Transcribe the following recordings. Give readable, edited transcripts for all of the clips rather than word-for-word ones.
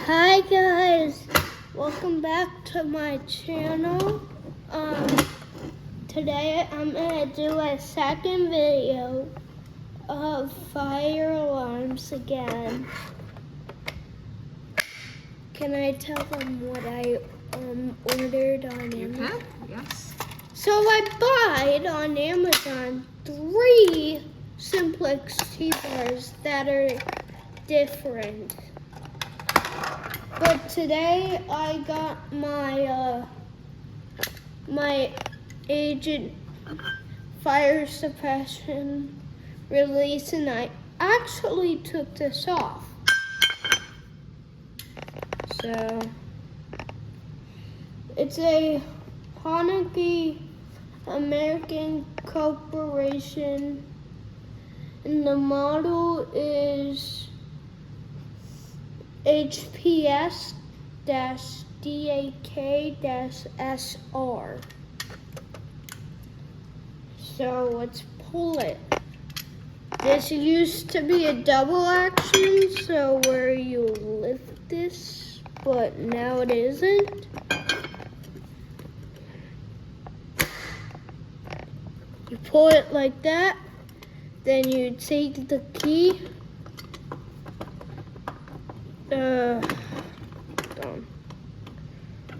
Hi guys, welcome back to my channel. Today I'm gonna do a second video of fire alarms again. Can I tell them what I ordered on Amazon? You can, yes. So I bought on Amazon 3 Simplex tea bars that are different. But today I got my Agent fire suppression release, and I actually took this off. So it's a Hanukkah American corporation, and the model is HPS-DAK-SR. So let's pull it. This used to be a double action, so where you lift this, but now it isn't. You pull it like that, then you take the key,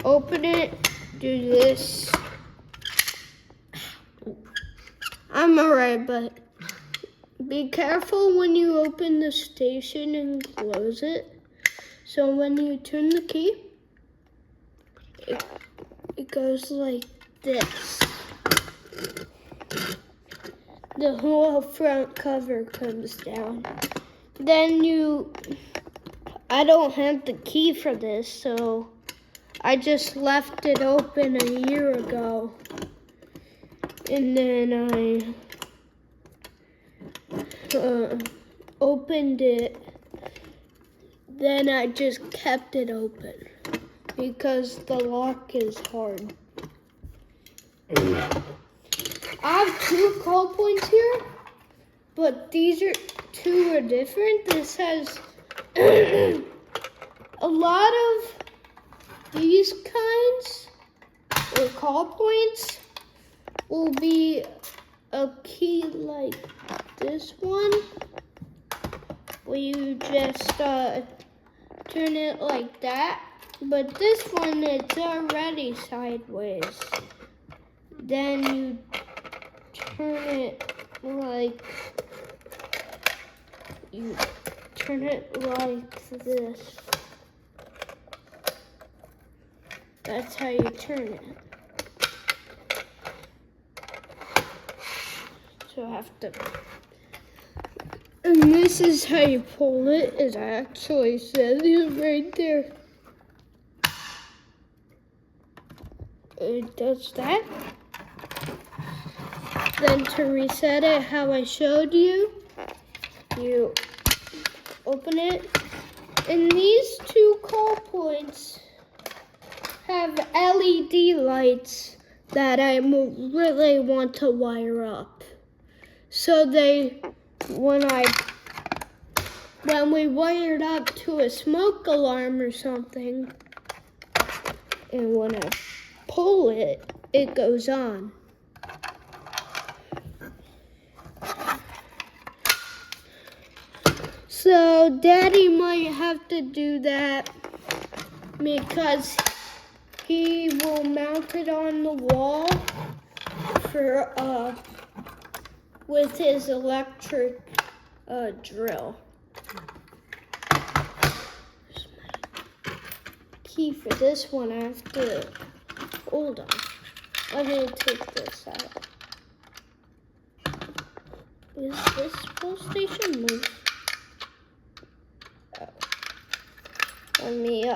open it, do this. I'm alright, but be careful when you open the station and close it. So when you turn the key, it goes like this. The whole front cover comes down. Then I don't have the key for this, so I just left it open a year ago. And then I opened it. Then I just kept it open because the lock is hard. I have 2 call points here, but these two are different. This has a lot of these kinds or call points will be a key like this one, where you just turn it like that. But this one, it's already sideways. Then you turn it like this. That's how you turn it. So I have to, and this is how you pull it. It actually says it right there. It does that. Then to reset it how I showed you, you open it. And these 2 call points have LED lights that I really want to wire up. So when we wired up to a smoke alarm or something, and when I pull it, it goes on. So Daddy might have to do that because he will mount it on the wall for with his electric drill. Key for this one, I have to hold on. Let me take this out. Is this whole station loose? Oh. Let me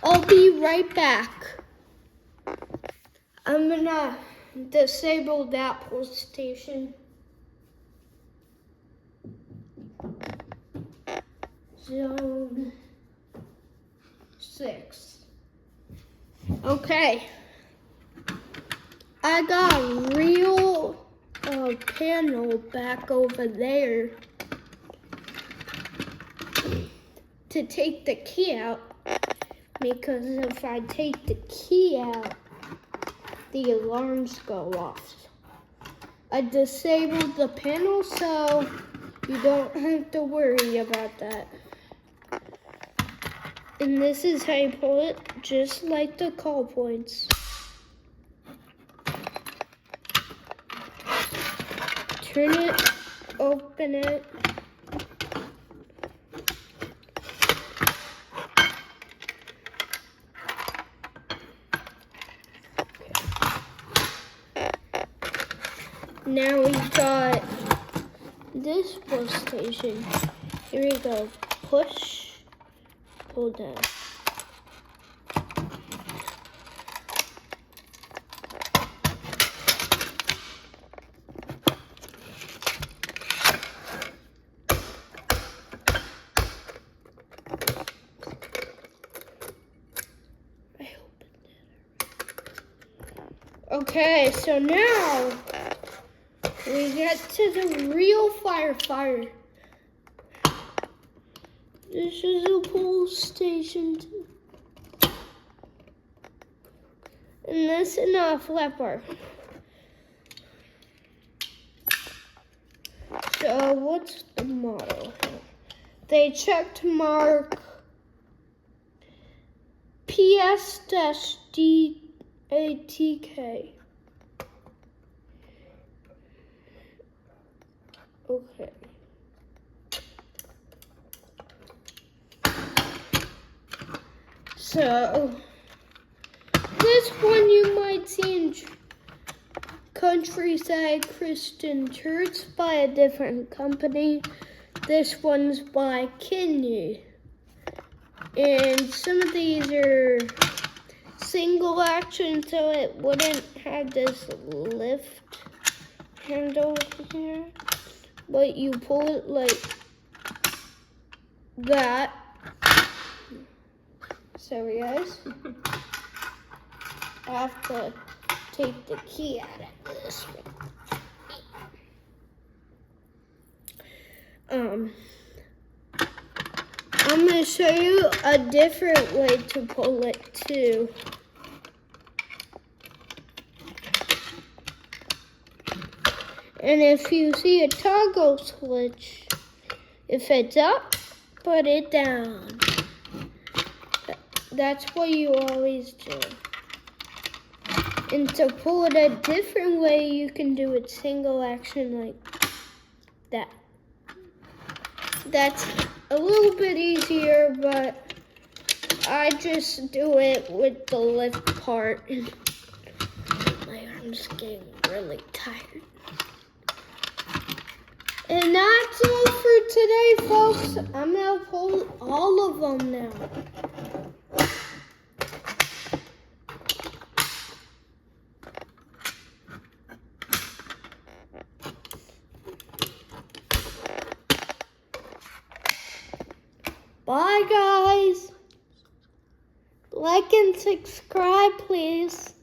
I'll be right back. I'm gonna disable that whole station. Zone 6. Okay. I got a real panel back over there to take the key out, because if I take the key out, the alarms go off. I disabled the panel, so you don't have to worry about that. And this is how you pull it, just like the call points. Turn it, open it. Now we've got this pull station. Here we go. Push, pull down. Okay, so now we get to the real firefighter. This is a pull station. And this is a flipper. So what's the model? They checked mark PS-DATK. Okay. So this one you might see in Countryside Christian Church by a different company. This one's by Kidney. And some of these are single action, so it wouldn't have this lift handle here. But you pull it like that. Sorry guys. I have to take the key out of this one. I'm going to show you a different way to pull it too. And if you see a toggle switch, if it's up, put it down. That's what you always do. And to pull it a different way, you can do it single action like that. That's a little bit easier, but I just do it with the lift part. My arm's getting really tired. And that's all for today, folks. I'm gonna pull all of them now. Bye, guys. Like and subscribe, please.